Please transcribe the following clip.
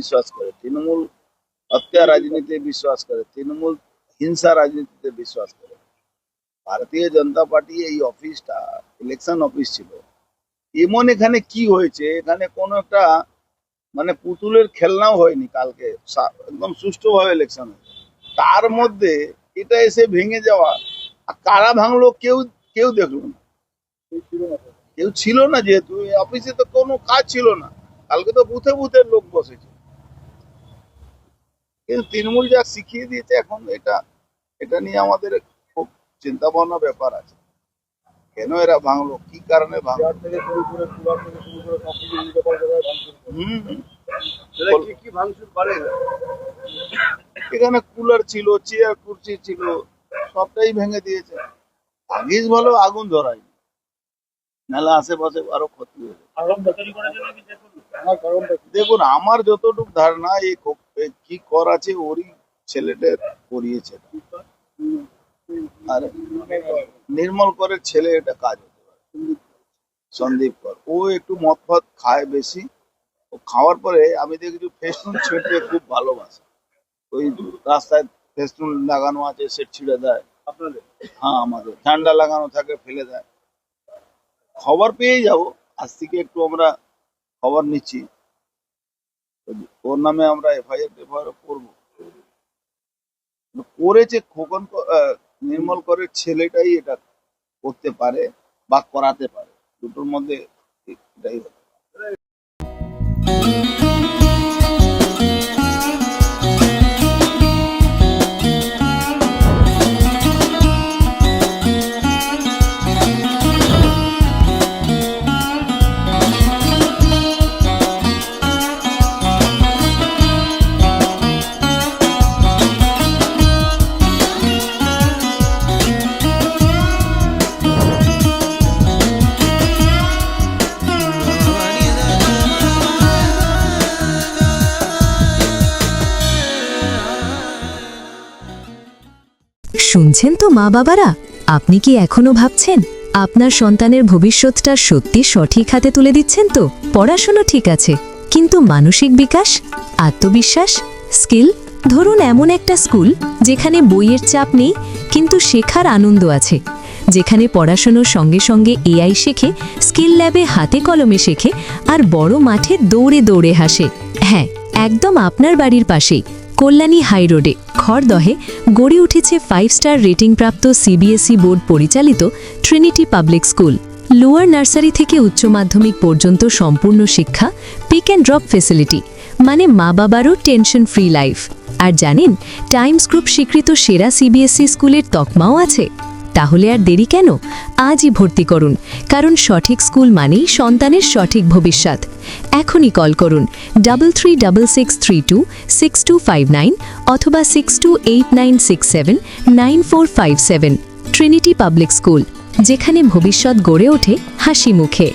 বিশ্বাস করে, তৃণমূল হত্যা রাজনীতিতে বিশ্বাস করে, তৃণমূল হিংসা রাজনীতিতে বিশ্বাস করে। ভারতীয় জনতা পার্টি এই অফিসটা ইলেকশন অফিস ছিল। এমন এখানে কি হয়েছে, এখানে কোনো একটা মানে পুতুলের খেলনাও হয়নি। কালকে একদম সুষ্ঠুভাবে ইলেকশন হয়েছে, তার মধ্যে এটা এসে ভেঙে যাওয়া। আর কারা ভাঙলো কেউ কেউ দেখলো না, কেউ ছিল না, যেহেতু অফিসে তো কোনো কাজ ছিল না। কালকে তো বুথে বুথে লোক বসেছে। কিন্তু তৃণমূল যা শিখিয়ে দিয়েছে এখন, এটা এটা নিয়ে আমাদের খুব চিন্তা ভাবনা ব্যাপার আছে। কেন এরা ভাঙলো, কি কারণে ভাঙলো? এখানে কুলার ছিল, চেয়ার কুর্সি ছিল, সবটাই ভেঙে দিয়েছে। আগেই ভালো আগুন ধরাই, নাহলে আশেপাশে আরো ক্ষতি হয়েছে। দেখুন, আমার যতটুকু ধারণা কি কর আছে ওরই ছেলেদের করিয়েছে। আর নির্মল করের ছেলে এটা কাজ হতে পারে, সন্দীপ কর। ও একটু মদ ফদ খায় বেশি। ও খাওয়ার পরে আমি দেখছি ফেস্টুন ছিঁড়তে খুব ভালোবাসে। ওই রাস্তায় ফেস্টুন লাগানো আছে, সে ছিঁড়ে দেয়। হ্যাঁ, আমাদের ঠান্ডা লাগানো থাকে, ফেলে দেয়। খবর পেয়ে যাব, আজ থেকে একটু আমরা খবর নিচ্ছি। ওর নামে আমরা এফআইআর করবো। করেছে খোকন, নির্মল করের ছেলেটাই এটা করতে পারে বা করাতে পারে, দুটোর মধ্যে এটাই হবে। শুনছেন তো মা বাবারা, আপনি কি এখনো ভাবছেন আপনার সন্তানের ভবিষ্যৎটা সত্যি সঠিক হাতে তুলে দিচ্ছেন তো? পড়াশোনা ঠিক আছে, কিন্তু মানসিক বিকাশ, আত্মবিশ্বাস, স্কিল। ধরুন এমন একটা স্কুল যেখানে বইয়ের চাপ নেই, কিন্তু শেখার আনন্দ আছে, যেখানে পড়াশোনার সঙ্গে সঙ্গে এআই শেখে, স্কিল ল্যাবে হাতে কলমে শেখে, আর বড় মাঠে দৌড়ে দৌড়ে হাসে। হ্যাঁ, একদম আপনার বাড়ির পাশেই কল্যাণী হাই রোডে খড়দহে গড়ে উঠেছে 5 স্টার রেটিংপ্রাপ্ত সিবিএসই বোর্ড পরিচালিত Trinity public school. Lower nursery থেকে উচ্চ মাধ্যমিক পর্যন্ত সম্পূর্ণ শিক্ষা, পিক অ্যান্ড ড্রপ ফেসিলিটি, মানে মা বাবারও টেনশন ফ্রি লাইফ। আর জানেন, টাইমস গ্রুপ স্বীকৃত সেরা সিবিএসই স্কুলের তকমাও আছে। তাহলে আর দেরি কেন? আজই ভর্তি করুন, কারণ সঠিক স্কুল মানেই সন্তানের সঠিক ভবিষ্যৎ। এখনই কল করুন 3366326259 অথবা 6289679457। ট্রিনিটি পাবলিক স্কুল, যেখানে ভবিষ্যৎ গড়ে ওঠে হাসি মুখে।